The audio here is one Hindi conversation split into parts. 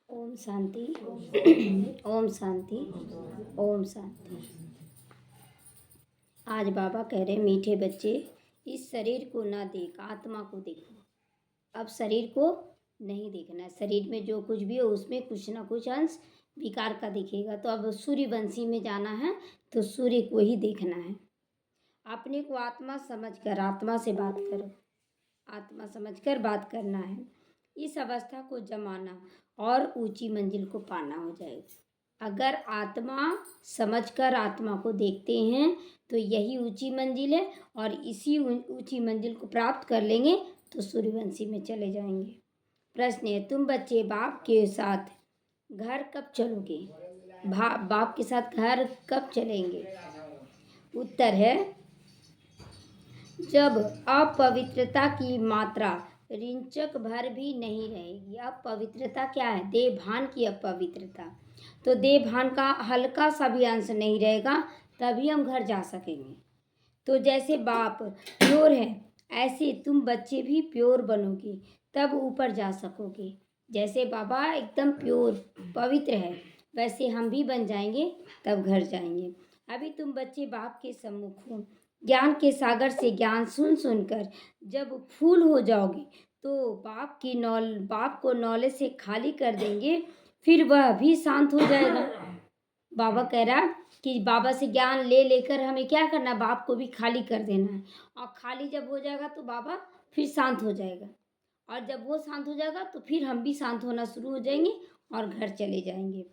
ओम शांति। ओम शांति। ओम शांति। आज बाबा कह रहे मीठे बच्चे, इस शरीर को ना देख, आत्मा को देखो। अब शरीर को नहीं देखना है। शरीर में जो कुछ भी हो उसमें कुछ ना कुछ अंश विकार का दिखेगा। तो अब सूर्यवंशी में जाना है तो सूर्य को ही देखना है। अपने को आत्मा समझकर आत्मा से बात करो। आत्मा समझकर बात करना है। इस अवस्था को जमाना और ऊंची मंजिल को पाना हो जाएगा। अगर आत्मा समझकर आत्मा को देखते हैं तो यही ऊंची मंजिल है, और इसी ऊंची मंजिल को प्राप्त कर लेंगे तो सूर्यवंशी में चले जाएंगे। प्रश्न है, तुम बच्चे बाप के साथ घर कब चलोगे? बाप के साथ घर कब चलेंगे? उत्तर है, जब अपवित्रता की मात्रा रिंचक भर भी नहीं रहेगी। अपवित्रता क्या है? देह भान की अपवित्रता। तो देह भान का हल्का सा भी अंश नहीं रहेगा, तभी हम घर जा सकेंगे। तो जैसे बाप प्योर है, ऐसे तुम बच्चे भी प्योर बनोगे, तब ऊपर जा सकोगे। जैसे बाबा एकदम प्योर पवित्र है, वैसे हम भी बन जाएंगे, तब घर जाएंगे। अभी तुम बच्चे बाप के सम्मुख हो। ज्ञान के सागर से ज्ञान सुन सुनकर जब फूल हो जाओगे तो बाप को नॉलेज से खाली कर देंगे, फिर वह भी शांत हो जाएगा। बाबा कह रहा कि बाबा से ज्ञान ले लेकर हमें क्या करना, बाप को भी खाली कर देना है। और खाली जब हो जाएगा तो बाबा फिर शांत हो जाएगा, और जब वो शांत हो जाएगा तो फिर हम भी शांत होना शुरू हो जाएंगे और घर चले जाएंगे।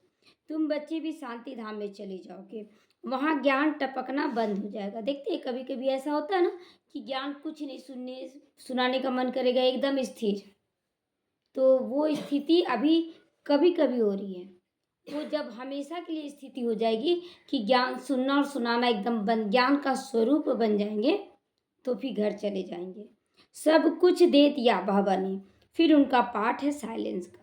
तुम बच्चे भी शांति धाम में चले जाओगे। वहाँ ज्ञान टपकना बंद हो जाएगा। देखते हैं कभी कभी ऐसा होता है ना कि ज्ञान कुछ नहीं सुनाने का मन करेगा, एकदम स्थिर। तो वो स्थिति अभी कभी कभी हो रही है। वो जब हमेशा के लिए स्थिति हो जाएगी कि ज्ञान सुनना और सुनाना एकदम बंद, ज्ञान का स्वरूप बन जाएंगे, तो फिर घर चले जाएंगे। सब कुछ दे दिया बाबा ने, फिर उनका पाठ है साइलेंस का।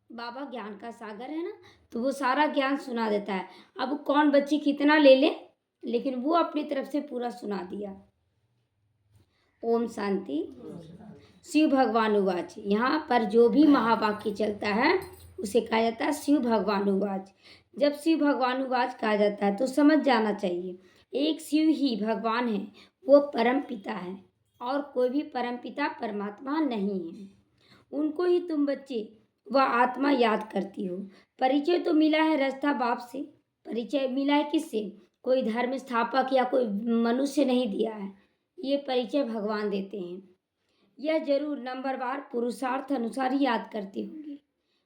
बाबा ज्ञान का सागर है ना, तो वो सारा ज्ञान सुना देता है। अब कौन बच्चे कितना ले ले, लेकिन वो अपनी तरफ से पूरा सुना दिया। ओम शांति। शिव भगवान उवाच। यहाँ पर जो भी महावाक्य चलता है उसे कहा जाता है शिव भगवान उवाच। जब शिव भगवान उवाच कहा जाता है तो समझ जाना चाहिए, एक शिव ही भगवान है, वो परम पिता है, और कोई भी परम पिता परमात्मा नहीं है। उनको ही तुम बच्चे वह आत्मा याद करती हो। परिचय तो मिला है रास्ता बाप से। परिचय मिला है किससे? कोई धर्म स्थापक या कोई मनुष्य नहीं दिया है, ये परिचय भगवान देते हैं। यह जरूर नंबरवार पुरुषार्थ अनुसार ही याद करते होंगे।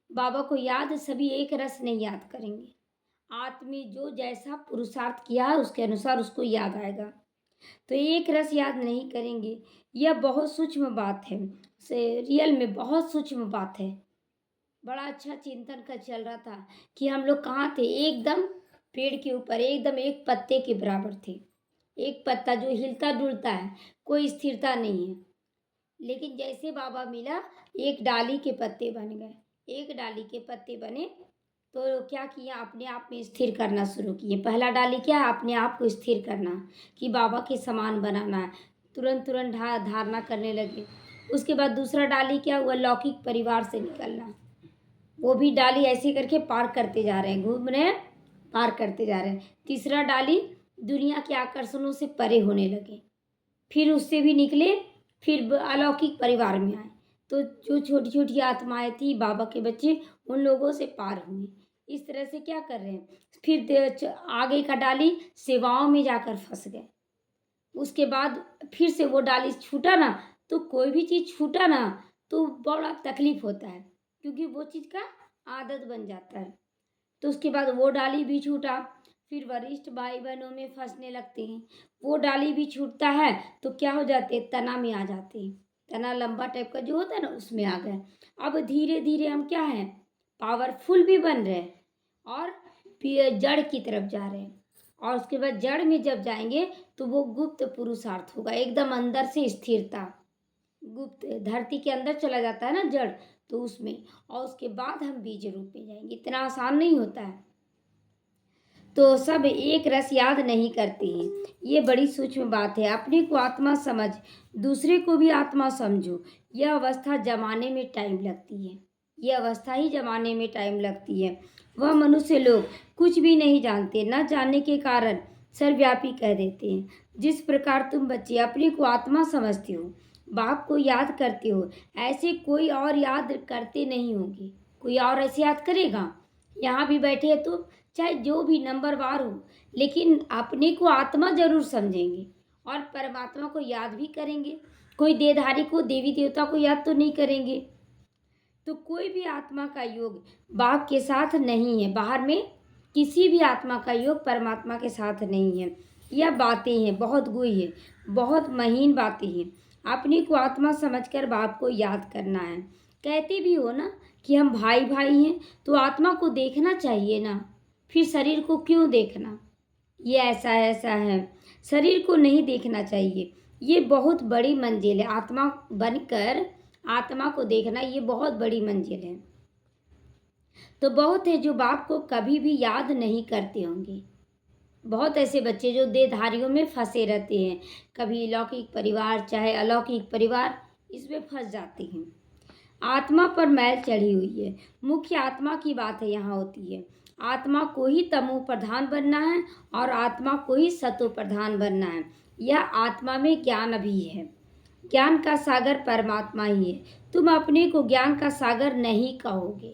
बाबा को याद सभी एक रस नहीं याद करेंगे। आत्मी जो जैसा पुरुषार्थ किया है उसके अनुसार उसको याद आएगा, तो एक रस याद नहीं करेंगे। यह बहुत सूक्ष्म बात है, से रियल में बहुत सूक्ष्म बात है। बड़ा अच्छा चिंतन का चल रहा था कि हम लोग कहाँ थे, एकदम पेड़ के ऊपर, एकदम एक पत्ते के बराबर थे। एक पत्ता जो हिलता डुलता है, कोई स्थिरता नहीं है। लेकिन जैसे बाबा मिला, एक डाली के पत्ते बन गए। एक डाली के पत्ते बने तो क्या किया, अपने आप में स्थिर करना शुरू किए। पहला डाली क्या है, अपने आप को स्थिर करना, कि बाबा के समान बनाना है। तुरंत तुरंत धारणा करने लगे। उसके बाद दूसरा डाली क्या हुआ, लौकिक परिवार से निकलना। वो भी डाली ऐसे करके पार करते जा रहे हैं, घूम रहे हैं, पार करते जा रहे हैं। तीसरा डाली दुनिया के आकर्षणों से परे होने लगे, फिर उससे भी निकले, फिर अलौकिक परिवार में आए। तो जो छोटी छोटी आत्माएं थी बाबा के बच्चे, उन लोगों से पार हुए। इस तरह से क्या कर रहे हैं, फिर आगे का डाली सेवाओं में जाकर फंस गए। उसके बाद फिर से वो डाली छूटा ना, तो कोई भी चीज़ छूटा ना तो बड़ा तकलीफ होता है, क्योंकि वो चीज़ का आदत बन जाता है। तो उसके बाद वो डाली भी छूटा, फिर वरिष्ठ भाई बहनों में फंसने लगते हैं। वो डाली भी छूटता है तो क्या हो जाते हैं, तना में आ जाते हैं। तना लंबा टाइप का जो होता है ना, उसमें आ गए। अब धीरे धीरे हम क्या हैं, पावरफुल भी बन रहे हैं और जड़ की तरफ जा रहे हैं। और उसके बाद जड़ में जब जाएंगे तो वो गुप्त पुरुषार्थ होगा, एकदम अंदर से स्थिरता। गुप्त धरती के अंदर चला जाता है ना जड़, तो उसमें, और उसके बाद हम बीज रूप में जाएंगे। इतना आसान नहीं होता है। तो सब एक रस याद नहीं करते हैं, ये बड़ी सूक्ष्म बात है। अपने को आत्मा समझ, दूसरे को भी आत्मा समझो। यह अवस्था जमाने में टाइम लगती है। ये अवस्था ही जमाने में टाइम लगती है। वह मनुष्य लोग कुछ भी नहीं जानते, न जानने के कारण सर्वव्यापी कह देते हैं। जिस प्रकार तुम बच्चे अपने को आत्मा समझते हो, बाप को याद करते हो, ऐसे कोई और याद करते नहीं होंगे। कोई और ऐसे याद करेगा? यहाँ भी बैठे हैं तो चाहे जो भी नंबरवार हो, लेकिन अपने को आत्मा जरूर समझेंगे और परमात्मा को याद भी करेंगे। कोई देहधारी को, देवी देवता को याद तो नहीं करेंगे। तो कोई भी आत्मा का योग बाप के साथ नहीं है, बाहर में किसी भी आत्मा का योग परमात्मा के साथ नहीं है। यह बातें हैं, बहुत गुही है, बहुत महीन बातें हैं। अपने को आत्मा समझकर बाप को याद करना है। कहते भी हो ना कि हम भाई भाई हैं, तो आत्मा को देखना चाहिए ना, फिर शरीर को क्यों देखना? ये ऐसा है, शरीर को नहीं देखना चाहिए। ये बहुत बड़ी मंजिल है, आत्मा बनकर आत्मा को देखना, ये बहुत बड़ी मंजिल है। तो बहुत है जो बाप को कभी भी याद नहीं करते होंगे। बहुत ऐसे बच्चे जो देहधारियों में फंसे रहते हैं, कभी लौकिक परिवार चाहे अलौकिक परिवार, इसमें फंस जाते हैं। आत्मा पर मैल चढ़ी हुई है, मुख्य आत्मा की बात है यहाँ होती है। आत्मा को ही तमो प्रधान बनना है और आत्मा को ही सतो प्रधान बनना है। यह आत्मा में ज्ञान भी है। ज्ञान का सागर परमात्मा ही है। तुम अपने को ज्ञान का सागर नहीं कहोगे,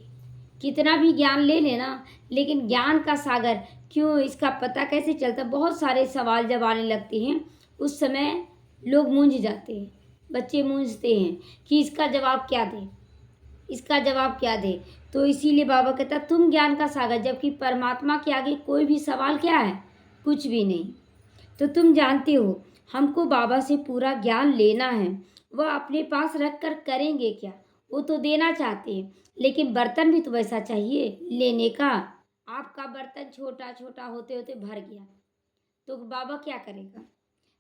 कितना भी ज्ञान ले लेना, लेकिन ज्ञान का सागर क्यों, इसका पता कैसे चलता? बहुत सारे सवाल जब आने लगते हैं, उस समय लोग मूंझ जाते हैं, बच्चे मूंझते हैं कि इसका जवाब क्या दें, इसका जवाब क्या दे। तो इसीलिए बाबा कहता तुम ज्ञान का सागर, जबकि परमात्मा के आगे कोई भी सवाल क्या है? कुछ भी नहीं। तो तुम जानते हो हमको बाबा से पूरा ज्ञान लेना है। वह अपने पास रख कर करेंगे क्या? वो तो देना चाहते हैं, लेकिन बर्तन भी तो वैसा चाहिए लेने का। आपका बर्तन छोटा छोटा होते होते भर गया, तो बाबा क्या करेगा?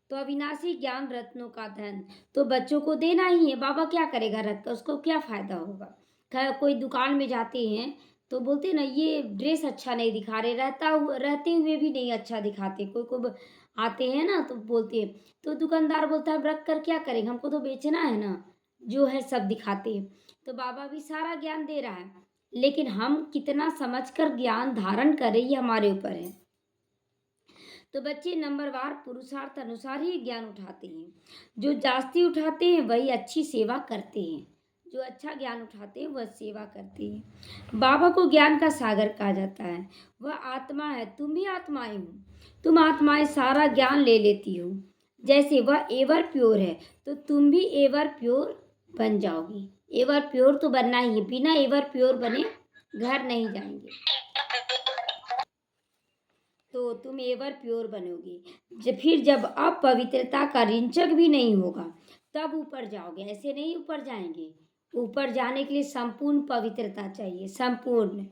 तो अविनाशी ज्ञान रत्नों का धन तो बच्चों को देना ही है। बाबा क्या करेगा रख कर? उसको क्या फ़ायदा होगा? कोई दुकान में जाते हैं तो बोलते हैं ना, ये ड्रेस अच्छा नहीं दिखा रहे, रहते हुए भी नहीं अच्छा दिखाते। कोई को आते हैं ना तो बोलते हैं, तो दुकानदार बोलता है रख कर क्या करेंगे, हमको तो बेचना है ना, जो है सब दिखाते हैं। तो बाबा भी सारा ज्ञान दे रहा है, लेकिन हम कितना समझकर ज्ञान धारण करें ये हमारे ऊपर है। तो बच्चे नंबरवार पुरुषार्थ अनुसार ही ज्ञान उठाते हैं। जो जास्ती उठाते हैं वही अच्छी सेवा करते हैं। जो अच्छा ज्ञान उठाते हैं वह सेवा करते हैं। बाबा को ज्ञान का सागर कहा जाता है। वह आत्मा है, तुम भी आत्माएं हो। तुम आत्माएं सारा ज्ञान ले लेती हो। जैसे वह एवर प्योर है तो तुम भी एवर प्योर बन जाओगी। एवर प्योर तो बनना ही है, बिना एवर प्योर बने घर नहीं जाएंगे। तो तुम एवर प्योर बनोगे। फिर जब अपवित्रता का रिंचक भी नहीं होगा तब ऊपर जाओगे, ऐसे नहीं ऊपर जाएंगे। ऊपर जाने के लिए संपूर्ण पवित्रता चाहिए, संपूर्ण।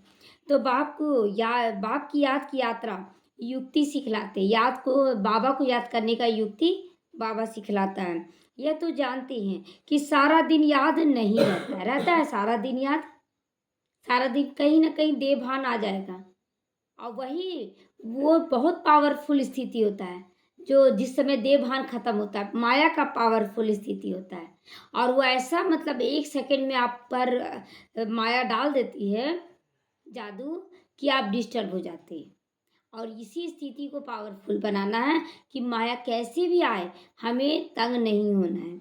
तो बाप की याद की यात्रा युक्ति सिखलाते, बाबा को याद करने का युक्ति बाबा सिखलाता है। यह तो जानते हैं कि सारा दिन याद नहीं रहता है सारा दिन याद, सारा दिन कहीं ना कहीं देह भान आ जाएगा। और वही वो बहुत पावरफुल स्थिति होता है, जो जिस समय देह भान खत्म होता है, माया का पावरफुल स्थिति होता है। और वो ऐसा मतलब 1 सेकंड में आप पर माया डाल देती है जादू, कि आप डिस्टर्ब हो जाते हैं। और इसी स्थिति को पावरफुल बनाना है कि माया कैसे भी आए हमें तंग नहीं होना है।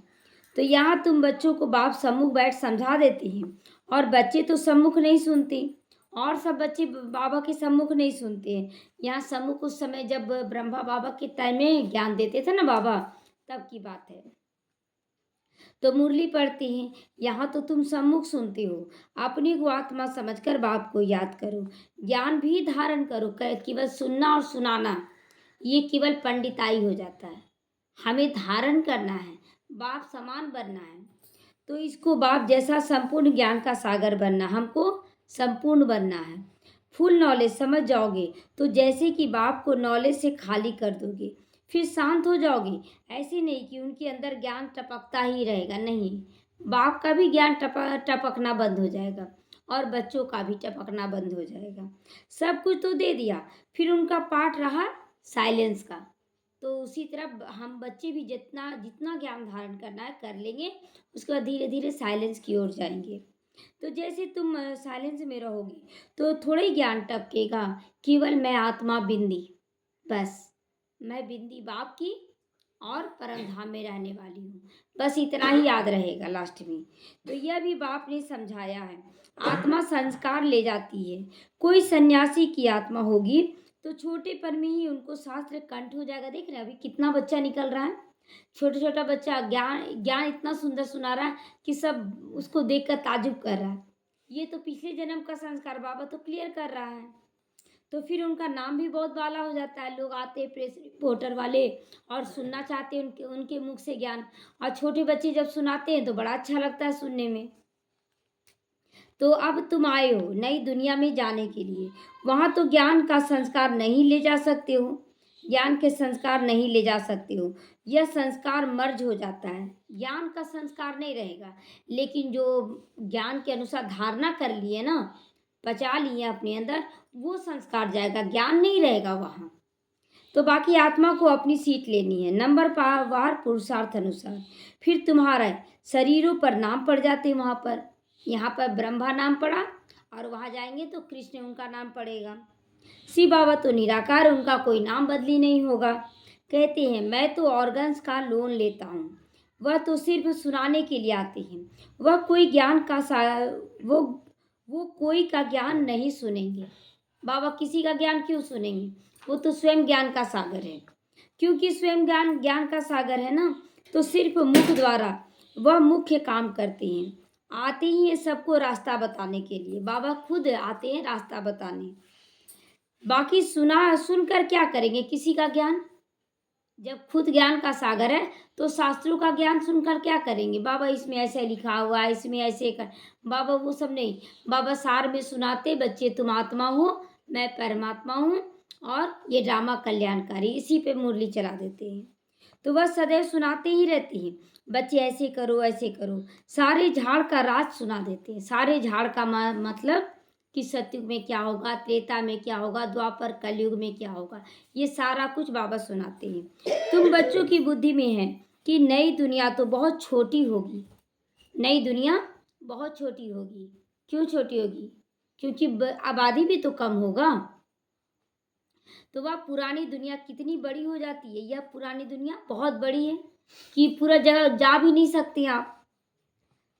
तो यहाँ तुम बच्चों को बाप सम्मुख बैठ समझा देती हैं, और बच्चे तो सम्मुख नहीं सुनते, और सब बच्चे बाबा के सम्मुख नहीं सुनते हैं। यहाँ सम्मुख उस समय जब ब्रह्मा बाबा के टाइम में ज्ञान देते थे ना बाबा, तब की बात है। तो मुरली पढ़ते हैं, यहाँ तो तुम सम्मुख सुनते हो। अपनी को आत्मा समझकर बाप को याद करो, ज्ञान भी धारण करो। केवल सुनना और सुनाना ये केवल पंडिताई हो जाता है। हमें धारण करना है, बाप समान बनना है। तो इसको बाप जैसा संपूर्ण ज्ञान का सागर बनना, हमको संपूर्ण बनना है। फुल नॉलेज समझ जाओगे तो जैसे कि बाप को नॉलेज से खाली कर दोगे, फिर शांत हो जाओगे। ऐसे नहीं कि उनके अंदर ज्ञान टपकता ही रहेगा, नहीं, बाप का भी ज्ञान टपकना बंद हो जाएगा और बच्चों का भी टपकना बंद हो जाएगा। सब कुछ तो दे दिया, फिर उनका पार्ट रहा साइलेंस का। तो उसी तरह हम बच्चे भी जितना जितना ज्ञान धारण करना है कर लेंगे, उसके बाद धीरे धीरे साइलेंस की ओर जाएंगे। तो जैसे तुम साइलेंस में रहोगे तो थोड़ा ही ज्ञान टपकेगा। केवल मैं आत्मा बिंदी, बस मैं बिंदी बाप की और परम धाम में रहने वाली हूँ, बस इतना ही याद रहेगा लास्ट में। तो यह भी बाप ने समझाया है। आत्मा संस्कार ले जाती है। कोई सन्यासी की आत्मा होगी तो छोटेपन में ही उनको शास्त्र कंठ हो जाएगा। देख रहे हैं अभी कितना बच्चा निकल रहा है, छोटा छोटा बच्चा ज्ञान ज्ञान इतना सुंदर सुना रहा है कि सब उसको देखकर ताजुब कर रहा है। ये तो पिछले जन्म का संस्कार बाबा तो क्लियर कर रहा है। तो फिर उनका नाम भी बहुत वाला हो जाता है। लोग आते हैं प्रेस रिपोर्टर वाले और सुनना चाहते हैं उनके उनके मुख से ज्ञान। और छोटे बच्चे जब सुनाते हैं तो बड़ा अच्छा लगता है सुनने में। तो अब तुम आए हो नई दुनिया में जाने के लिए। वहाँ तो ज्ञान का संस्कार नहीं ले जा सकते हो, ज्ञान के संस्कार नहीं ले जा सकते हो। यह संस्कार मर्ज हो जाता है, ज्ञान का संस्कार नहीं रहेगा। लेकिन जो ज्ञान के अनुसार धारणा कर लिए ना, पचा लिए अपने अंदर, वो संस्कार जाएगा, ज्ञान नहीं रहेगा वहाँ। तो बाकी आत्मा को अपनी सीट लेनी है नंबर वार पुरुषार्थ अनुसार। फिर तुम्हारा शरीरों पर नाम पड़ जाते हैं वहाँ पर। यहाँ पर ब्रह्मा नाम पड़ा और वहाँ जाएंगे तो कृष्ण उनका नाम पड़ेगा। शिव बाबा तो निराकार, उनका कोई नाम बदली नहीं होगा। कहते हैं मैं तो ऑर्गन्स का लोन लेता हूँ, वह तो सिर्फ सुनाने के लिए आते हैं। वह कोई ज्ञान का वो वो कोई का ज्ञान नहीं सुनेंगे। बाबा किसी का ज्ञान क्यों सुनेंगे, वो तो स्वयं ज्ञान का सागर है। क्योंकि स्वयं ज्ञान ज्ञान का सागर है ना, तो सिर्फ मुख द्वारा वह मुख्य काम करते हैं। आते ही हैं सबको रास्ता बताने के लिए, बाबा खुद आते हैं रास्ता बताने। बाकी सुनकर क्या करेंगे किसी का ज्ञान, जब खुद ज्ञान का सागर है तो शास्त्रों का ज्ञान सुनकर क्या करेंगे। बाबा इसमें ऐसे लिखा हुआ है, इसमें ऐसे कर, बाबा वो सब नहीं। बाबा सार में सुनाते बच्चे तुम आत्मा हो, मैं परमात्मा हूँ और ये ड्रामा कल्याणकारी, इसी पे मुरली चला देते हैं। तो वह सदैव सुनाते ही रहते हैं बच्चे ऐसे करो ऐसे करो। सारे झाड़ का राज सुना देते हैं। सारे झाड़ का मतलब कि सतयुग में क्या होगा, त्रेता में क्या होगा, द्वापर कलयुग में क्या होगा, ये सारा कुछ बाबा सुनाते हैं। तुम बच्चों की बुद्धि में है कि नई दुनिया तो बहुत छोटी होगी, नई दुनिया बहुत छोटी होगी। क्यों छोटी होगी, क्योंकि आबादी भी तो कम होगा। तो वह पुरानी दुनिया कितनी बड़ी हो जाती है, यह पुरानी दुनिया बहुत बड़ी है कि पूरा जगह जा भी नहीं सकते आप।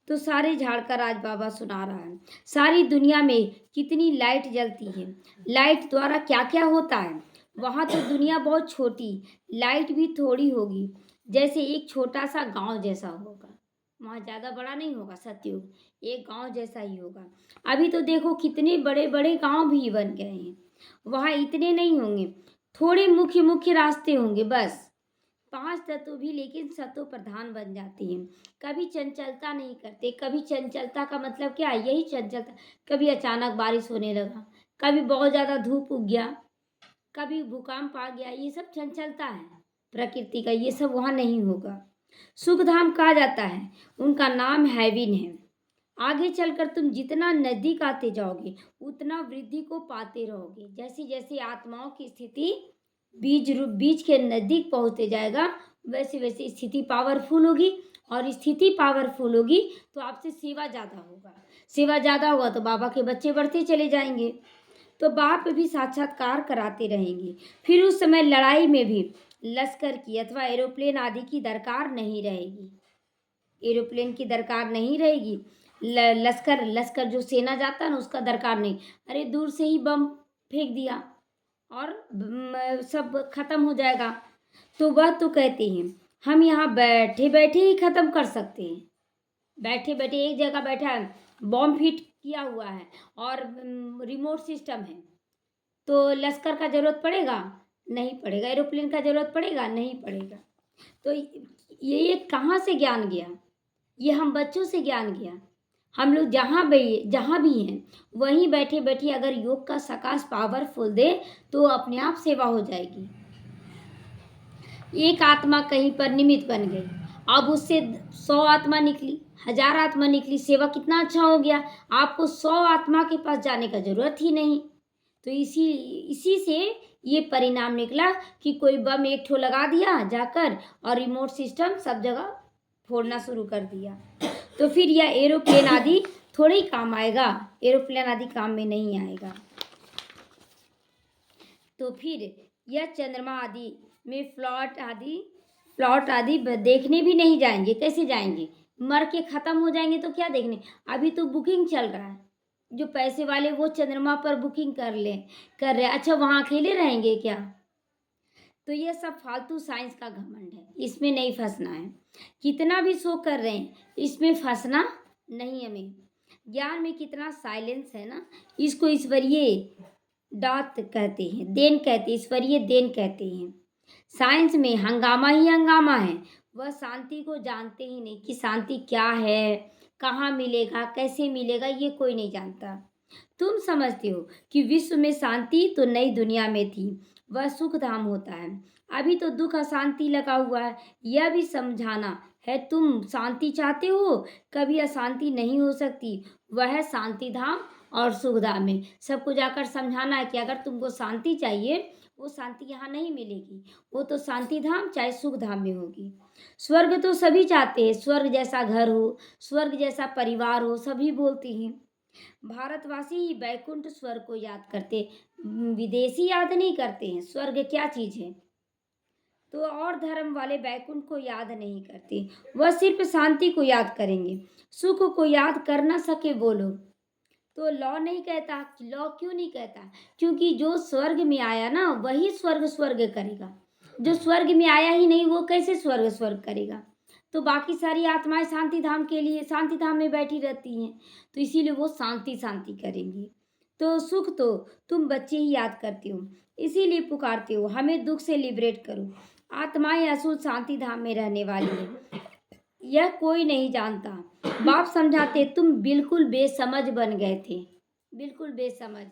तो सारे झाड़ का राज बाबा सुना रहा है। सारी दुनिया में कितनी लाइट जलती है, लाइट द्वारा क्या क्या होता है। वहाँ तो दुनिया बहुत छोटी, लाइट भी थोड़ी होगी, जैसे एक छोटा सा गांव जैसा होगा। वहाँ ज़्यादा बड़ा नहीं होगा सतयुग, एक गांव जैसा ही होगा। अभी तो देखो कितने बड़े बड़े गांव भी बन गए हैं। वहाँ इतने नहीं होंगे, थोड़े मुख्य मुख्य रास्ते होंगे बस। 5 तत्व भी लेकिन सतो प्रधान बन जाते हैं। कभी चंचलता नहीं करते। कभी चंचलता का मतलब क्या है, यही चंचलता। कभी अचानक बारिश होने लगा, कभी बहुत ज़्यादा धूप उग गया, कभी भूकंप आ गया, ये सब चंचलता है प्रकृति का, ये सब वहाँ नहीं होगा। सुखधाम कहा जाता है, उनका नाम हेवन है। आगे चलकर तुम जितना नजदीक आते जाओगे उतना वृद्धि को पाते रहोगे। जैसे जैसे आत्माओं की स्थिति बीज के नजदीक पहुंचते जाएगा, वैसे वैसे स्थिति पावरफुल होगी। और स्थिति पावरफुल होगी तो आपसे सेवा ज़्यादा होगा, सेवा ज़्यादा होगा तो बाबा के बच्चे बढ़ते चले जाएंगे। तो बाप भी साक्षात्कार कराते रहेंगे। फिर उस समय लड़ाई में भी लश्कर की अथवा एरोप्लेन आदि की दरकार नहीं रहेगी। एरोप्लेन की दरकार नहीं रहेगी। लश्कर जो सेना जाता है ना, उसका दरकार नहीं। अरे दूर से ही बम फेंक दिया और सब खत्म हो जाएगा। तो वह तो कहते हैं हम यहाँ बैठे बैठे ही खत्म कर सकते हैं। बैठे बैठे एक जगह बैठा है, बॉम्ब फिट किया हुआ है और रिमोट सिस्टम है, तो लश्कर का जरूरत पड़ेगा नहीं पड़ेगा, एरोप्लेन का जरूरत पड़ेगा नहीं पड़ेगा। तो ये कहाँ से ज्ञान गया, ये हम बच्चों से ज्ञान गया। हम लोग जहाँ भी हैं वहीं बैठे बैठे अगर योग का सकाश पावरफुल दे तो अपने आप सेवा हो जाएगी। एक आत्मा कहीं पर निमित्त बन गई, अब उससे 100 आत्मा निकली, 1000 आत्मा निकली, सेवा कितना अच्छा हो गया। आपको 100 आत्मा के पास जाने का जरूरत ही नहीं। तो इसी से ये परिणाम निकला कि कोई बम एक ठो लगा दिया जाकर और रिमोट सिस्टम सब जगह फोड़ना शुरू कर दिया। तो फिर यह एरोप्लेन आदि थोड़े ही काम आएगा, एरोप्लेन आदि काम में नहीं आएगा। तो फिर यह चंद्रमा आदि में प्लॉट आदि देखने भी नहीं जाएंगे। कैसे जाएंगे? मर के खत्म हो जाएंगे तो क्या देखने। अभी तो बुकिंग चल रहा है, जो पैसे वाले वो चंद्रमा पर बुकिंग कर रहे। अच्छा, वहाँ अकेले रहेंगे क्या? तो ये सब फालतू साइंस का घमंड है, इसमें नहीं फंसना है। कितना भी शो कर रहे हैं, इसमें फंसना नहीं हमें। ज्ञान में कितना साइलेंस है ना, इसको ईश्वरीय दात कहते हैं, देन कहते हैं, ईश्वरीय देन कहते हैं। साइंस में हंगामा ही हंगामा है। वह शांति को जानते ही नहीं कि शांति क्या है, कहाँ मिलेगा, कैसे मिलेगा, ये कोई नहीं जानता। तुम समझते हो कि विश्व में शांति तो नई दुनिया में थी, वह सुख धाम होता है। अभी तो दुख अशांति लगा हुआ है, यह भी समझाना है। तुम शांति चाहते हो, कभी अशांति नहीं हो सकती। वह है शांति धाम और सुख धाम में। सबको जाकर समझाना है कि अगर तुमको शांति चाहिए, वो शांति यहाँ नहीं मिलेगी, वो तो शांति धाम चाहे सुख धाम में होगी। स्वर्ग तो सभी चाहते हैं, स्वर्ग जैसा घर हो, स्वर्ग जैसा परिवार हो, सभी बोलते हैं। भारतवासी ही बैकुंठ स्वर्ग को याद करते, विदेशी याद नहीं करते हैं। स्वर्ग क्या चीज है? तो और धर्म वाले बैकुंठ को याद नहीं करते, वह सिर्फ शांति को याद करेंगे। सुख को याद कर ना सके वो लोग। तो लॉ नहीं कहता। लॉ क्यों नहीं कहता? क्योंकि जो स्वर्ग में आया ना, वही स्वर्ग करेगा। जो स्वर्ग में आया ही नहीं, वो कैसे स्वर्ग करेगा? तो बाकी सारी आत्माएं शांति धाम के लिए शांति धाम में बैठी रहती हैं, तो इसीलिए वो शांति करेंगी। तो सुख तो तुम बच्चे ही याद करते हो, इसीलिए पुकारते हो हमें दुख से लिबरेट करो। आत्माएं असूल शांति धाम में रहने वाली है, यह कोई नहीं जानता। बाप समझाते, तुम बिल्कुल बेसमझ बन गए थे, बिल्कुल बेसमझ।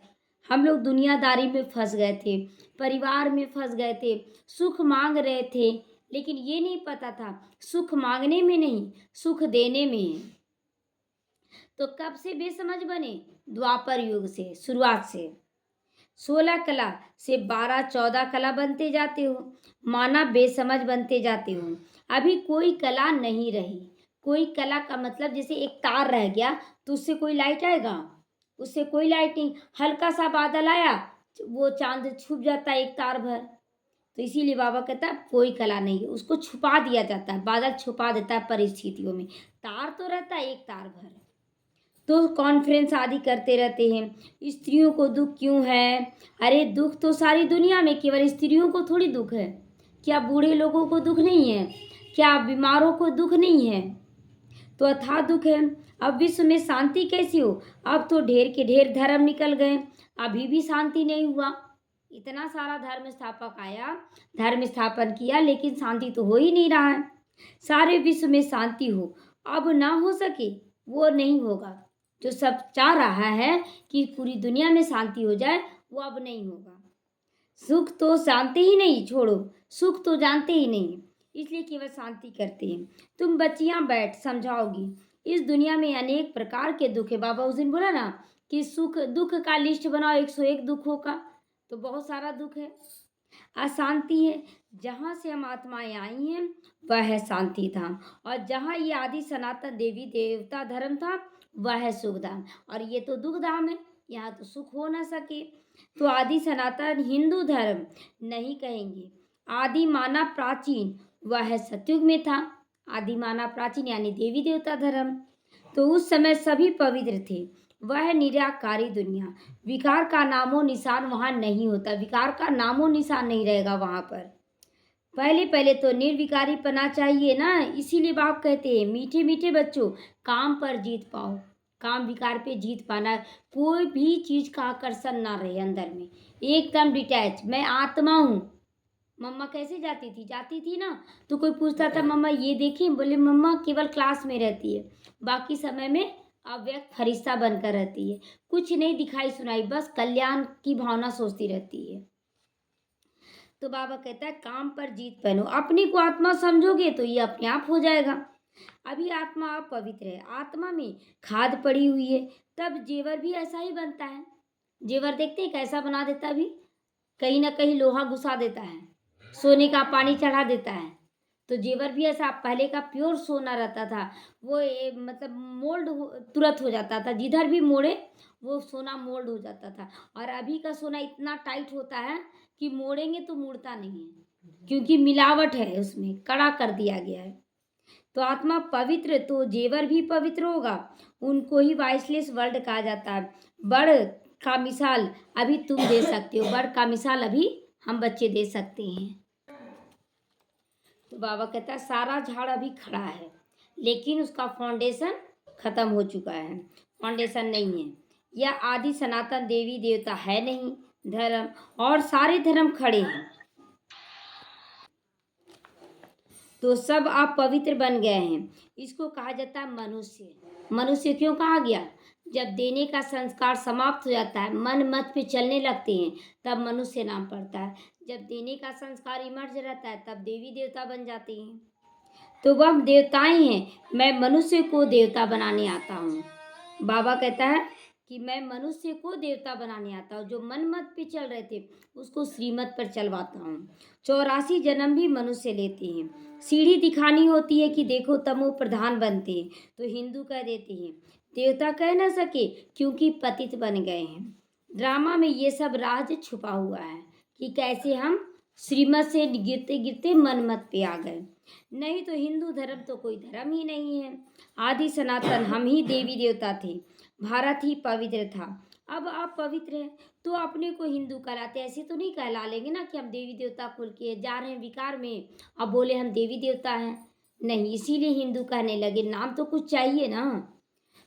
हम लोग दुनियादारी में फंस गए थे, परिवार में फंस गए थे, सुख मांग रहे थे, लेकिन ये नहीं पता था सुख मांगने में नहीं, सुख देने में है। तो कब से बेसमझ बने? द्वापर युग से, शुरुआत से। 16 कला से 12-14 कला बनते जाते हो, माना बेसमझ बनते जाते हो। अभी कोई कला नहीं रही। कोई कला का मतलब जैसे एक तार रह गया तो उससे कोई लाइट आएगा? उससे कोई लाइट नहीं। हल्का सा बादल आया, वो चांद छुप जाता है एक तार भर। तो इसीलिए बाबा कहता है कोई कला नहीं है, उसको छुपा दिया जाता है, बादल छुपा देता है परिस्थितियों में। तार तो रहता है एक तार भर। तो कॉन्फ्रेंस आदि करते रहते हैं, स्त्रियों को दुख क्यों है? अरे दुख तो सारी दुनिया में, केवल स्त्रियों को थोड़ी दुख है। क्या बूढ़े लोगों को दुख नहीं है? क्या बीमारों को दुख नहीं है? तो अथाह दुख है। अब विश्व में शांति कैसी हो? अब तो ढेर के ढेर धर्म निकल गए, अभी भी शांति नहीं हुआ। इतना सारा धर्म स्थापक आया, धर्म स्थापन किया, लेकिन शांति तो हो ही नहीं रहा है। सारे विश्व में शांति हो, अब ना हो सके वो नहीं होगा। जो सब चाह रहा है कि पूरी दुनिया में शांति हो जाए, वो अब नहीं होगा। सुख तो जानते ही नहीं, छोड़ो, सुख तो जानते ही नहीं, इसलिए केवल शांति करते हैं। तुम बच्चियां बैठ समझाओगी, इस दुनिया में अनेक प्रकार के दुख है। बाबा उस दिन बोला ना कि सुख दुख का लिस्ट बनाओ, 101 दुखों का, तो बहुत सारा दुख है। अशांति है, जहाँ से हम आत्माएं आई हैं वह है शांति धाम, और जहाँ ये आदि सनातन देवी देवता धर्म था वह है सुख धाम, और ये तो दुख धाम है, यहाँ तो सुख हो ना सके। तो आदि सनातन हिंदू धर्म नहीं कहेंगे। आदि माना प्राचीन, वह है सतयुग में था। आदि माना प्राचीन यानी देवी देवता धर्म। तो उस समय सभी पवित्र थे, वह निराकारी दुनिया। विकार का नामो निशान वहाँ नहीं होता, विकार का नामो निशान नहीं रहेगा वहाँ पर। पहले तो निर्विकारी पना चाहिए ना, इसीलिए बाप कहते हैं मीठे मीठे बच्चों काम पर जीत पाओ। काम विकार पे जीत पाना, कोई भी चीज का आकर्षण ना रहे अंदर में, एकदम डिटैच। मैं आत्मा हूँ। मम्मा कैसे जाती थी ना, तो कोई पूछता था मम्मा ये देखी, बोले मम्मा केवल क्लास में रहती है, बाकी समय में अव्यक्त फरिश्ता बनकर रहती है, कुछ नहीं दिखाई सुनाई, बस कल्याण की भावना सोचती रहती है। तो बाबा कहता है काम पर जीत पहनो, अपने को आत्मा समझोगे तो ये अपने आप हो जाएगा। अभी आत्मा आप पवित्र है, आत्मा में खाद पड़ी हुई है, तब जेवर भी ऐसा ही बनता है। जेवर देखते हैं कैसा बना देता है, अभी कहीं ना कहीं लोहा घुसा देता है, सोने का पानी चढ़ा देता है, तो जेवर भी ऐसा पहले का प्योर सोना रहता था, वो मतलब मोल्ड तुरंत हो जाता था, जिधर भी मोड़े वो सोना मोल्ड हो जाता था। और अभी का सोना इतना टाइट होता है कि मोड़ेंगे तो मुड़ता नहीं है, क्योंकि मिलावट है, उसमें कड़ा कर दिया गया है। तो आत्मा पवित्र तो जेवर भी पवित्र होगा। उनको ही वाइसलेस वर्ल्ड कहा जाता है। बड़ का मिसाल अभी तुम दे सकते हो, बड़ का मिसाल अभी हम बच्चे दे सकते हैं। तो बाबा कहता है सारा झाड़ अभी खड़ा है, लेकिन उसका फाउंडेशन खत्म हो चुका है, फाउंडेशन नहीं है। यह आदि सनातन देवी देवता है नहीं धर्म, और सारे धर्म खड़े हैं तो सब आप पवित्र बन गए हैं। इसको कहा जाता है मनुष्य। मनुष्य क्यों कहा गया? जब देने का संस्कार समाप्त हो जाता है, मन मत पे चलने लगते हैं, तब मनुष्य नाम पड़ता है। जब देने का संस्कार इमर्ज रहता है, तब देवी देवता बन जाते हैं। तो वह देवताएं हैं, मैं मनुष्य को देवता बनाने आता हूँ। बाबा कहता है कि मैं मनुष्य को देवता बनाने आता हूँ। जो मन मत पे चल रहे थे उसको श्रीमत पर चलवाता हूँ। 84 जन्म भी मनुष्य लेते हैं। सीढ़ी दिखानी होती है कि देखो तमो प्रधान बनते हैं, तो हिंदू कह देते हैं, देवता कह ना सके क्योंकि पतित बन गए हैं। ड्रामा में ये सब राज छुपा हुआ है कि कैसे हम श्रीमत से गिरते गिरते मन मत पे आ गए। नहीं तो हिंदू धर्म तो कोई धर्म ही नहीं है। आदि सनातन हम ही देवी देवता थे, भारत ही पवित्र था। अब आप पवित्र हैं तो अपने को हिंदू कहलाते, ऐसे तो नहीं कहला लेंगे ना कि हम देवी देवता खुल के जा रहे हैं विकार में, अब बोले हम देवी देवता हैं। नहीं, इसीलिए हिंदू कहने लगे, नाम तो कुछ चाहिए ना।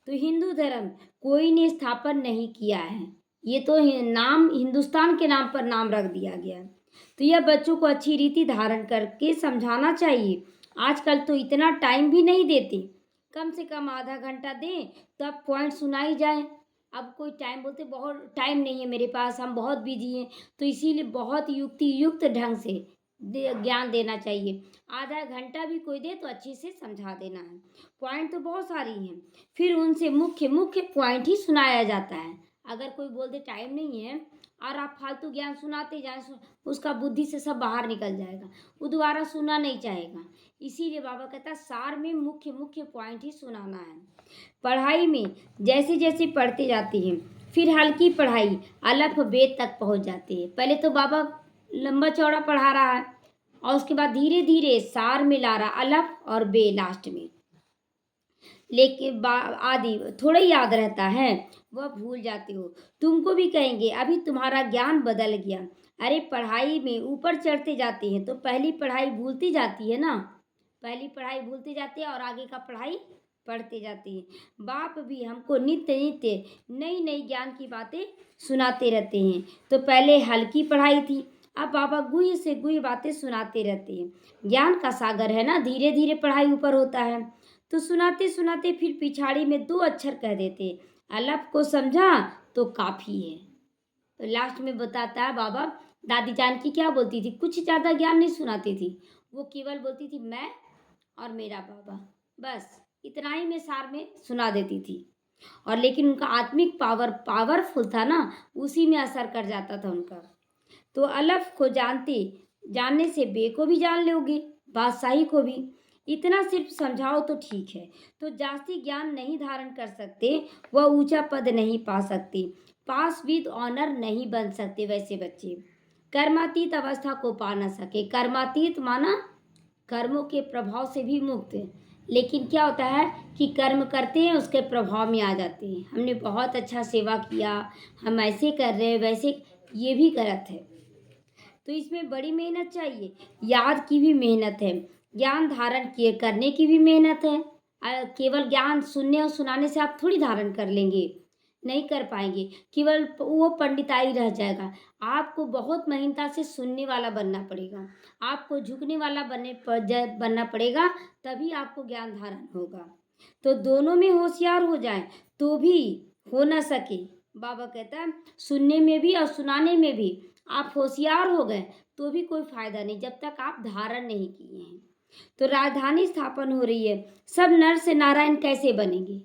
तो हिंदू धर्म कोई ने स्थापन नहीं किया है, ये तो नाम हिंदुस्तान के नाम पर नाम रख दिया गया। तो यह बच्चों को अच्छी रीति धारण करके समझाना चाहिए। आजकल तो इतना टाइम भी नहीं देते, कम से कम आधा घंटा दें तब पॉइंट सुनाई जाए। अब कोई टाइम बोलते बहुत टाइम नहीं है मेरे पास, हम बहुत बिजी हैं, तो इसीलिए बहुत युक्ति युक्त ढंग से ज्ञान देना चाहिए। आधा घंटा भी कोई दे तो अच्छे से समझा देना है। पॉइंट तो बहुत सारी हैं, फिर उनसे मुख्य मुख्य पॉइंट ही सुनाया जाता है। अगर कोई बोल दे टाइम नहीं है और आप फालतू ज्ञान सुनाते जाए, उसका बुद्धि से सब बाहर निकल जाएगा, वो दोबारा सुनना नहीं चाहेगा। इसीलिए बाबा कहता है सार में मुख्य मुख्य पॉइंट ही सुनाना है। पढ़ाई में जैसे जैसे पढ़ते जाते हैं, फिर हल्की पढ़ाई अलफ बेद तक पहुंच जाती है। पहले तो बाबा लंबा चौड़ा पढ़ा रहा है और उसके बाद धीरे धीरे सार में ला रहा, अलफ और बे लास्ट में, लेकिन आदि थोड़ा ही याद रहता है, वह भूल जाते हो। तुमको भी कहेंगे अभी तुम्हारा ज्ञान बदल गया। अरे पढ़ाई में ऊपर चढ़ते जाते हैं तो पहली पढ़ाई भूलती जाती है ना, पहली पढ़ाई भूलते जाते हैं और आगे का पढ़ाई पढ़ते जाते हैं। बाप भी हमको नित्य नित्य नई नई ज्ञान की बातें सुनाते रहते हैं। तो पहले हल्की पढ़ाई थी, अब बाबा गुही से गुही बातें सुनाते रहते हैं। ज्ञान का सागर है ना, धीरे धीरे पढ़ाई ऊपर होता है। तो सुनाते सुनाते फिर पिछाड़ी में 2 अक्षर कह देते, अलफ को समझा तो काफ़ी है। तो लास्ट में बताता है बाबा, दादी जान की क्या बोलती थी, कुछ ज़्यादा ज्ञान नहीं सुनाती थी, वो केवल बोलती थी मैं और मेरा बाबा, बस इतना ही मैं सार में सुना देती थी। और लेकिन उनका आत्मिक पावरफुल था ना, उसी में असर कर जाता था उनका। तो अलफ को जानने से बे को भी जान लोगे, बादशाही को भी। इतना सिर्फ समझाओ तो ठीक है। तो जास्ती ज्ञान नहीं धारण कर सकते, वह ऊंचा पद नहीं पा सकते, पास विद ऑनर नहीं बन सकते वैसे बच्चे। कर्मातीत अवस्था को पा न सके, कर्मातीत माना कर्मों के प्रभाव से भी मुक्त। लेकिन क्या होता है कि कर्म करते हैं उसके प्रभाव में आ जाते हैं, हमने बहुत अच्छा सेवा किया, हम ऐसे कर रहे हैं वैसे, ये भी गलत है। तो इसमें बड़ी मेहनत चाहिए, याद की भी मेहनत है, ज्ञान धारण किए करने की भी मेहनत है। केवल ज्ञान सुनने और सुनाने से आप थोड़ी धारण कर लेंगे, नहीं कर पाएंगे, केवल वो पंडिताई रह जाएगा। आपको बहुत महीनता से सुनने वाला बनना पड़ेगा, आपको झुकने वाला बनना पड़ेगा, तभी आपको ज्ञान धारण होगा। तो दोनों में होशियार हो जाए तो भी हो ना सके। बाबा कहता है सुनने में भी और सुनाने में भी आप होशियार हो गए तो भी कोई फायदा नहीं, जब तक आप धारण नहीं किए हैं। तो राजधानी स्थापन हो रही है, सब नर से नारायण कैसे बनेंगे?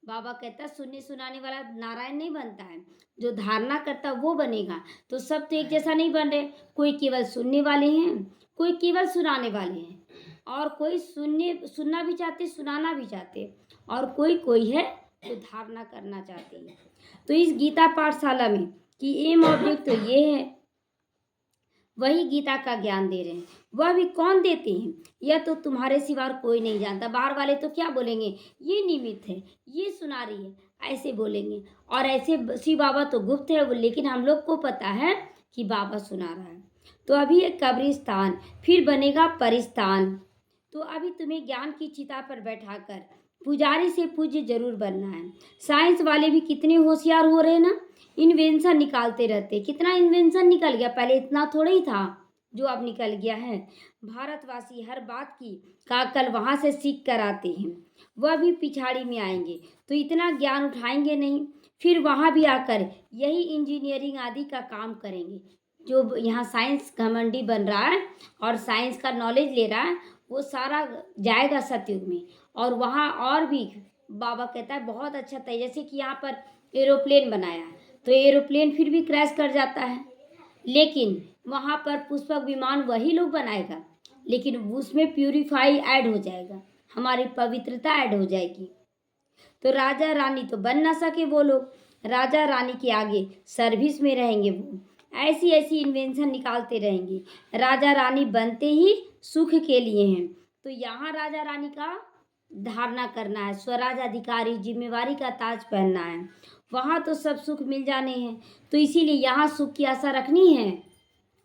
बाबा कहता है सुनने सुनाने वाला नारायण नहीं बनता है, जो धारणा करता वो बनेगा। तो सब तो एक जैसा नहीं बन रहे, कोई केवल सुनने वाले हैं, कोई केवल सुनाने वाले हैं। और कोई सुनना भी चाहते, सुनाना भी चाहते, और कोई है जो धारणा करना चाहते हैं। तो इस गीता पाठशाला में कि एम ऑब्जेक्ट तो ये है, वही गीता का ज्ञान दे रहे हैं। वह भी कौन देते हैं, यह तो तुम्हारे सिवा और कोई नहीं जानता। बाहर वाले तो क्या बोलेंगे, ये निमित्त है, ये सुना रही है, ऐसे बोलेंगे। और ऐसे शिव बाबा तो गुप्त है, लेकिन हम लोग को पता है कि बाबा सुना रहा है। तो अभी एक कब्रिस्तान, फिर बनेगा परिस्तान। तो अभी तुम्हें ज्ञान की चिता पर बैठाकर पुजारी से पूज्य जरूर बनना है। साइंस वाले भी कितने होशियार हो रहे हैं ना, इन्वेंशन निकालते रहते। कितना इन्वेंशन निकल गया, पहले इतना थोड़ा ही था जो अब निकल गया है। भारतवासी हर बात की का कल वहाँ से सीख कर आते हैं, वह भी पिछाड़ी में आएंगे तो इतना ज्ञान उठाएंगे नहीं, फिर वहाँ भी आकर यही इंजीनियरिंग आदि का काम करेंगे। जो यहाँ साइंस घमंडी बन रहा है और साइंस का नॉलेज ले रहा है, वो सारा जाएगा सतयुग में। और वहाँ और भी बाबा कहता है बहुत अच्छा था, जैसे कि यहाँ पर एरोप्लेन बनाया है, तो एरोप्लेन फिर भी क्रैश कर जाता है, लेकिन वहाँ पर पुष्पक विमान वही लोग बनाएगा, लेकिन उसमें प्यूरिफाई ऐड हो जाएगा, हमारी पवित्रता ऐड हो जाएगी। तो राजा रानी तो बन ना सके वो लोग, राजा रानी के आगे सर्विस में रहेंगे वो, ऐसी ऐसी इन्वेंशन निकालते रहेंगे। राजा रानी बनते ही सुख के लिए हैं, तो यहाँ राजा रानी का धारणा करना है, स्वराज अधिकारी जिम्मेवारी का ताज पहनना है। वहाँ तो सब सुख मिल जाने हैं, तो इसीलिए यहाँ सुख की आशा रखनी है,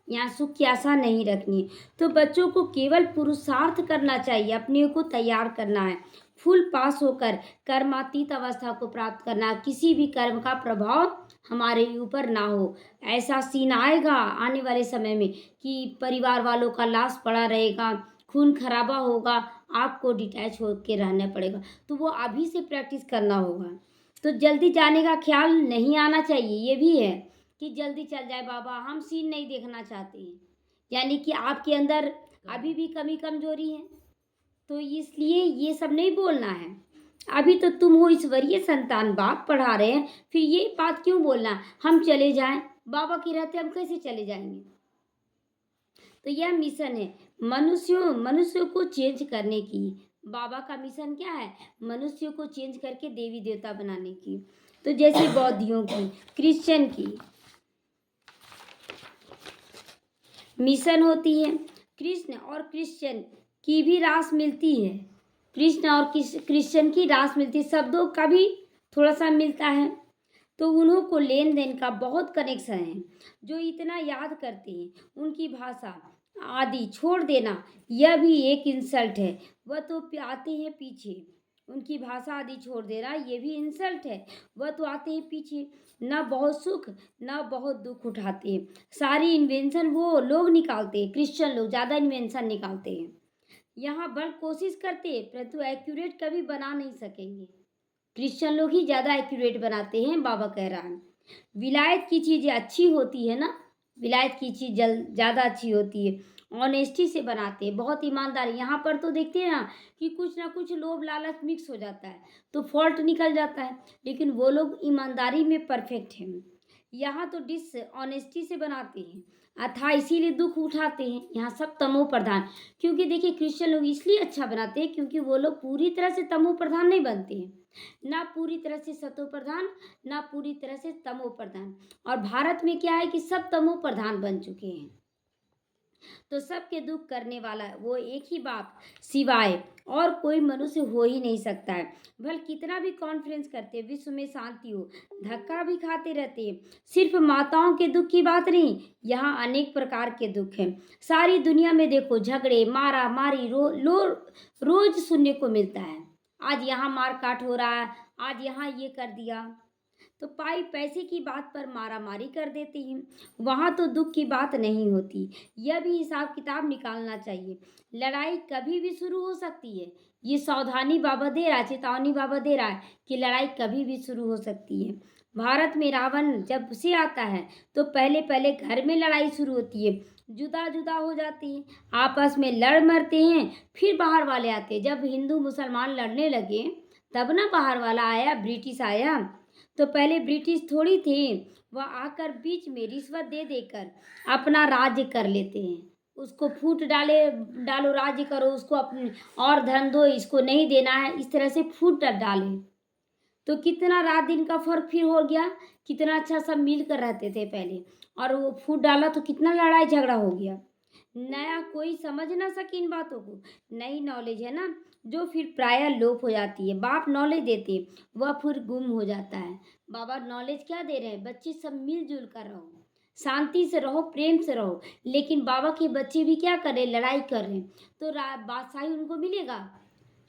यहाँ सुख की आशा नहीं रखनी। तो बच्चों को केवल पुरुषार्थ करना चाहिए, अपने को तैयार करना है, फुल पास होकर कर्मातीत अवस्था को प्राप्त करना। किसी भी कर्म का प्रभाव हमारे ऊपर ना हो। ऐसा सीन आएगा आने वाले समय में कि परिवार वालों का लाश पड़ा रहेगा, खून खराबा होगा, आपको डिटैच होकर रहना पड़ेगा। तो वो अभी से प्रैक्टिस करना होगा। तो जल्दी जाने का ख्याल नहीं आना चाहिए, ये भी है कि जल्दी चल जाए बाबा, हम सीन नहीं देखना चाहते हैं, यानी कि आपके अंदर अभी भी कमी कमजोरी है, तो इसलिए ये सब नहीं बोलना है। अभी तो तुम हो ईश्वरीय संतान, बाप पढ़ा रहे हैं, फिर ये बात क्यों बोलना हम चले जाएं, बाबा के रहते हम कैसे चले जाएंगे। तो यह मिशन है मनुष्यों को चेंज करने की। बाबा का मिशन क्या है, मनुष्यों को चेंज करके देवी देवता बनाने की। तो जैसे बौद्धियों की, क्रिश्चियन की मिशन होती है, कृष्ण और क्रिश्चियन की भी रास मिलती है, कृष्ण और क्रिश्चियन की रास मिलती है, शब्दों का भी थोड़ा सा मिलता है। तो उन्हों को लेन देन का बहुत कनेक्शन है। जो इतना याद करते हैं उनकी भाषा आदि छोड़ देना, यह भी एक इंसल्ट है। वह तो आते हैं पीछे, उनकी भाषा आदि छोड़ देना ये भी इंसल्ट है। वह तो आते हैं पीछे, ना बहुत सुख ना बहुत दुख उठाते हैं। सारी इन्वेंशन वो लोग निकालते हैं, क्रिश्चियन लोग ज़्यादा इन्वेंशन निकालते हैं। यहाँ बड़ कोशिश करते हैं परंतु एक्यूरेट कभी बना नहीं सकेंगे। क्रिश्चियन लोग ही ज़्यादा एक्यूरेट बनाते हैं, बाबा कह रहा है। विलायत की चीज़ें अच्छी होती है ना, विलायत की चीज़ ज़्यादा अच्छी होती है, ऑनेस्टी से बनाते हैं, बहुत ईमानदारी। यहाँ पर तो देखते हैं ना कि कुछ ना कुछ लोभ लालच मिक्स हो जाता है तो फॉल्ट निकल जाता है, लेकिन वो लोग ईमानदारी में परफेक्ट हैं। यहाँ तो डिस ऑनेस्टी से बनाते हैं अथा, इसीलिए दुख उठाते हैं। यहाँ सब तमो प्रधान, क्योंकि देखिए क्रिश्चियन लोग इसलिए अच्छा बनाते हैं क्योंकि वो लोग पूरी तरह से तमो प्रधान नहीं बनते हैं, ना पूरी तरह से सतो प्रधान, ना पूरी तरह से तमो प्रधान। और भारत में क्या है कि सब तमो प्रधान बन चुके हैं। तो सबके दुख करने वाला वो एक ही बाप सिवाय और कोई मनुष्य हो ही नहीं सकता है। भल कितना भी कॉन्फ्रेंस करते विश्व में शांति हो, धक्का भी खाते रहते हैं। सिर्फ माताओं के दुख की बात नहीं, यहाँ अनेक प्रकार के दुख हैं। सारी दुनिया में देखो झगड़े मारा मारी रोज सुनने को मिलता है। आज यहाँ मार काट हो रहा है, आज यहाँ ये कर दिया, तो पैसे की बात पर मारामारी कर देते हैं। वहाँ तो दुख की बात नहीं होती। यह भी हिसाब किताब निकालना चाहिए। लड़ाई कभी भी शुरू हो सकती है, ये सावधानी बाबा दे रहा है, चेतावनी बाबा दे रहा है कि लड़ाई कभी भी शुरू हो सकती है। भारत में रावण जब से आता है तो पहले पहले घर में लड़ाई शुरू होती है, जुदा जुदा हो जाते हैं, आपस में लड़ मरते हैं, फिर बाहर वाले आते हैं। जब हिंदू मुसलमान लड़ने लगे तब ना बाहर वाला आया, ब्रिटिश आया। तो पहले ब्रिटिश थोड़ी थे, वह आकर बीच में रिश्वत दे देकर अपना राज्य कर लेते हैं। उसको फूट डालो, राज्य करो, उसको अपने और धन दो, इसको नहीं देना है, इस तरह से फूट डाले। तो कितना रात दिन का फर्क फिर हो गया, कितना अच्छा सब मिलकर रहते थे पहले, और वो फूट डाला तो कितना लड़ाई झगड़ा हो गया। नया कोई समझ ना सके इन बातों को, नई नॉलेज है ना जो फिर प्रायः लोप हो जाती है। बाप नॉलेज देते, वह फिर गुम हो जाता है। बाबा नॉलेज क्या दे रहे हैं, बच्चे सब मिलजुल कर रहो, शांति से रहो, प्रेम से रहो। लेकिन बाबा के बच्चे भी क्या कर रहे हैं, लड़ाई कर रहे हैं, तो बादशाही उनको मिलेगा?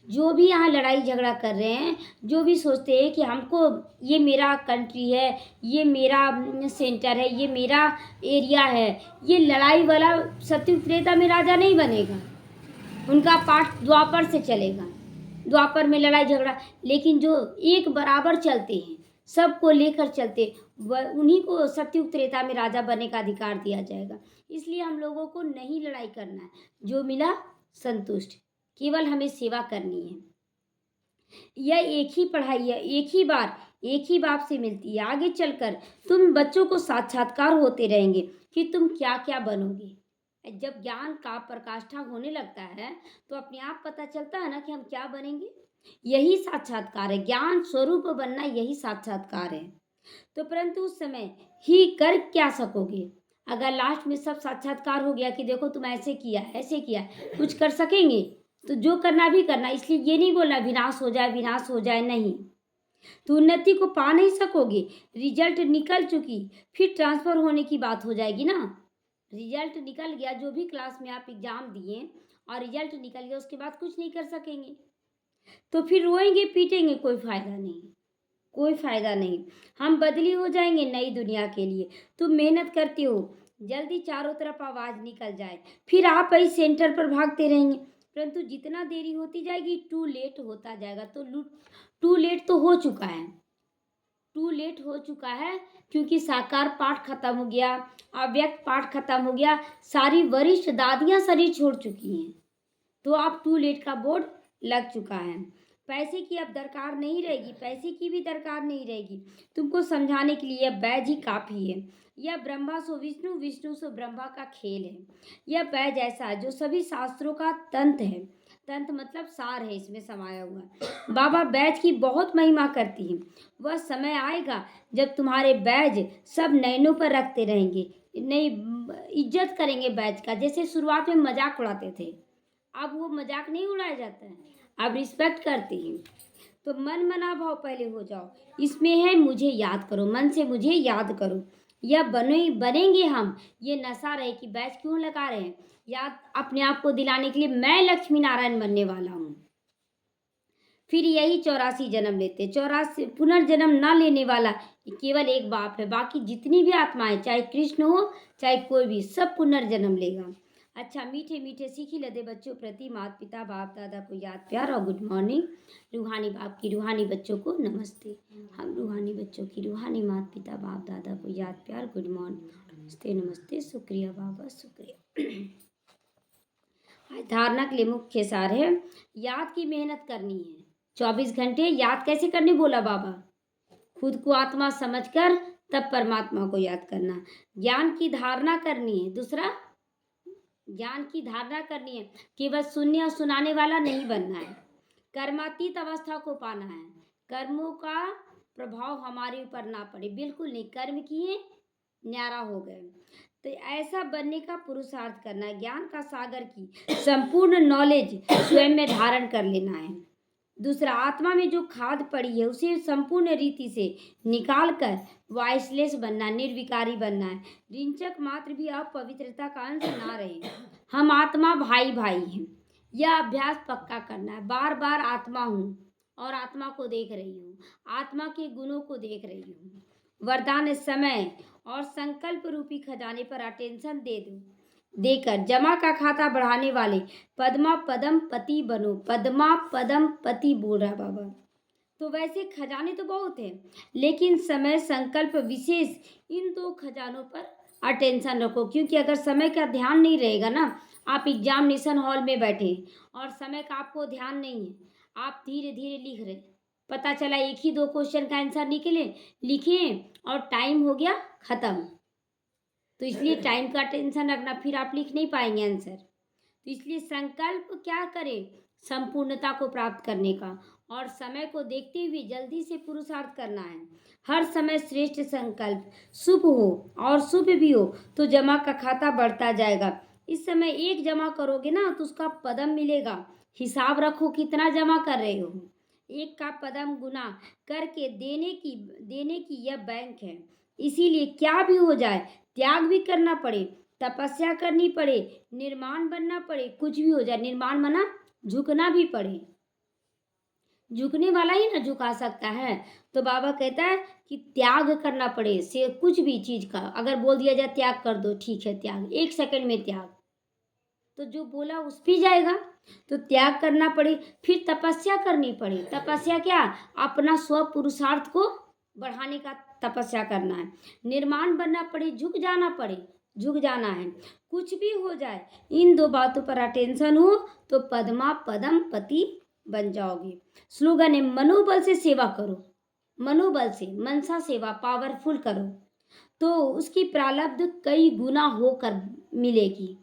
जो भी यहाँ लड़ाई झगड़ा कर रहे हैं, जो भी सोचते हैं कि हमको ये मेरा कंट्री है, ये मेरा सेंटर है, ये मेरा एरिया है, ये लड़ाई वाला सत्युग त्रेता में राजा नहीं बनेगा। उनका पाठ द्वापर से चलेगा, द्वापर में लड़ाई झगड़ा। लेकिन जो एक बराबर चलते हैं, सबको लेकर चलते, वह उन्हीं को सत्युग त्रेता में राजा बनने का अधिकार दिया जाएगा। इसलिए हम लोगों को नहीं लड़ाई करना है, जो मिला संतुष्ट, केवल हमें सेवा करनी है। यह एक ही पढ़ाई है, एक ही बार, एक ही बाप से मिलती है। आगे चलकर तुम बच्चों को साक्षात्कार होते रहेंगे कि तुम क्या क्या बनोगे। जब ज्ञान का प्रकाष्ठा होने लगता है तो अपने आप पता चलता है ना कि हम क्या बनेंगे। यही साक्षात्कार है, ज्ञान स्वरूप बनना यही साक्षात्कार है। तो परंतु उस समय ही कर क्या सकोगे? अगर लास्ट में सब साक्षात्कार हो गया कि देखो तुम ऐसे किया, ऐसे किया, कुछ कर सकेंगे? तो जो करना भी करना, इसलिए ये नहीं बोलना विनाश हो जाए, विनाश हो जाए, नहीं। तो उन्नति को पा नहीं सकोगे। रिजल्ट निकल चुकी, फिर ट्रांसफर होने की बात हो जाएगी ना। रिजल्ट निकल गया, जो भी क्लास में आप एग्जाम दिए और रिजल्ट निकल गया, उसके बाद कुछ नहीं कर सकेंगे। तो फिर रोएंगे पीटेंगे, कोई फायदा नहीं, कोई फायदा नहीं। हम बदली हो जाएंगे नई दुनिया के लिए। तुम मेहनत करते हो, जल्दी चारों तरफ आवाज निकल जाए, फिर आप इस सेंटर पर भागते रहेंगे। परंतु जितना देरी होती जाएगी टू लेट होता जाएगा। तो टू लेट तो हो चुका है, टू लेट हो चुका है, क्योंकि साकार पाठ खत्म हो गया, अव्यक्त पाठ खत्म हो गया, सारी वरिष्ठ दादियां शरीर छोड़ चुकी हैं। तो अब टू लेट का बोर्ड लग चुका है। पैसे की अब दरकार नहीं रहेगी, पैसे की भी दरकार नहीं रहेगी। तुमको समझाने के लिए यह बैज ही काफ़ी है। यह ब्रह्मा सो विष्णु, विष्णु सो ब्रह्मा का खेल है। यह बैज ऐसा है जो सभी शास्त्रों का तंत्र है। तंत्र मतलब सार है इसमें समाया हुआ। बाबा बैज की बहुत महिमा करती है। वह समय आएगा जब तुम्हारे बैज सब नैनों पर रखते रहेंगे, नहीं इज्जत करेंगे बैज का। जैसे शुरुआत में मजाक उड़ाते थे, अब वो मजाक नहीं उड़ाया जाता है, अब रिस्पेक्ट करते हैं। तो मन मना भाव पहले हो जाओ, इसमें है मुझे याद करो, मन से मुझे याद करो। यह बनेंगे हम। ये नशा रहे कि बैच क्यों लगा रहे हैं, याद अपने आप को दिलाने के लिए मैं लक्ष्मी नारायण बनने वाला हूँ। फिर यही 84 जन्म लेते, 84 पुनर्जन्म ना लेने वाला केवल एक बाप है। बाकी जितनी भी आत्माएं, चाहे कृष्ण हो चाहे कोई भी, सब पुनर्जन्म लेगा। अच्छा, मीठे मीठे सीखी लदे बच्चों प्रति माता पिता बाप दादा को याद प्यार और गुड मॉर्निंग। रूहानी बाप की रूहानी बच्चों को नमस्ते। हम रूहानी बच्चों की रूहानी माता पिता बाप दादा को याद प्यार गुड मॉर्निंग, नमस्ते नमस्ते, शुक्रिया बाबा, शुक्रिया। आज धारणा के लिए मुख्य सार है, याद की मेहनत करनी है। 24 घंटे याद कैसे करने बोला बाबा? खुद को आत्मा समझकर तब परमात्मा को याद करना। ज्ञान की धारणा करनी है। दूसरा, ज्ञान की धारणा करनी है, केवल सुनने और सुनाने वाला नहीं बनना है। कर्मातीत अवस्था को पाना है। कर्मों का प्रभाव हमारे ऊपर ना पड़े, बिल्कुल नहीं। कर्म किए, न्यारा हो गए। तो ऐसा बनने का पुरुषार्थ करना है। ज्ञान का सागर की संपूर्ण नॉलेज स्वयं में धारण कर लेना है। दूसरा, आत्मा में जो खाद पड़ी है उसे संपूर्ण रीति से निकाल कर वाइसलेस बनना, निर्विकारी बनना है। रिंचक मात्र भी अपवित्रता का अंश ना रहे। हम आत्मा भाई भाई हैं, यह अभ्यास पक्का करना है। बार बार आत्मा हूँ और आत्मा को देख रही हूँ, आत्मा के गुणों को देख रही हूँ। वरदान समय और संकल्प रूपी खजाने पर अटेंशन देकर जमा का खाता बढ़ाने वाले पद्मा पदम पति बनो। पद्मा पदम पति बोल रहा बाबा। तो वैसे खजाने तो बहुत हैं, लेकिन समय संकल्प विशेष, इन दो खजानों पर अटेंशन रखो। क्योंकि अगर समय का ध्यान नहीं रहेगा ना, आप एग्जामिनेशन हॉल में बैठे और समय का आपको ध्यान नहीं है, आप धीरे धीरे लिख रहे, पता चला एक ही 2 क्वेश्चन का आंसर लिखे और टाइम हो गया खत्म। तो इसलिए टाइम का टेंशन रखना, फिर आप लिख नहीं पाएंगे आंसर। तो इसलिए संकल्प क्या करें, संपूर्णता को प्राप्त करने का, और समय को देखते हुए जल्दी से पुरुषार्थ करना है। हर समय श्रेष्ठ संकल्प, शुभ हो और शुभ भी हो तो जमा का खाता बढ़ता जाएगा। इस समय एक जमा करोगे ना तो उसका पदम मिलेगा। हिसाब रखो कितना जमा कर रहे हो। एक का पदम गुना करके देने की यह बैंक है। इसीलिए क्या भी हो जाए, त्याग भी करना पड़े, तपस्या करनी पड़े, निर्माण बनना पड़े, कुछ भी हो जाए, निर्माण बना, झुकना भी पड़े, झुकने वाला ही ना झुका सकता है। तो बाबा कहता है कि त्याग करना पड़े से कुछ भी चीज का, अगर बोल दिया जाए त्याग कर दो, ठीक है त्याग, 1 सेकंड में त्याग, तो जो बोला उस पे जाएगा। तो त्याग करना पड़े, फिर तपस्या करनी पड़े। तपस्या क्या, अपना स्व पुरुषार्थ को बढ़ाने का तपस्या करना है। निर्माण बनना पड़े, झुक जाना पड़े, झुक जाना है। कुछ भी हो जाए, इन 2 बातों पर अटेंशन हो तो पद्मा पदम पति बन जाओगे। स्लोगन है, मनोबल से सेवा करो, मनोबल से, मनसा सेवा पावरफुल करो तो उसकी प्रारब्ध कई गुना होकर मिलेगी।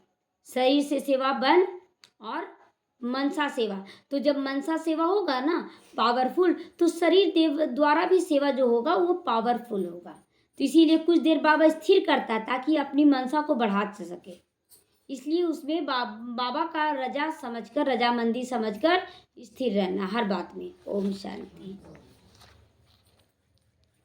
शरीर से सेवा बन और मनसा सेवा, तो जब मनसा सेवा होगा ना पावरफुल, तो शरीर देव द्वारा भी सेवा जो होगा वो पावरफुल होगा। तो इसीलिए कुछ देर बाबा स्थिर करता है ताकि अपनी मनसा को बढ़ा सके। इसलिए उसमें बाबा का रजा समझकर, रजामंदी समझकर स्थिर रहना हर बात में। ओम शांति।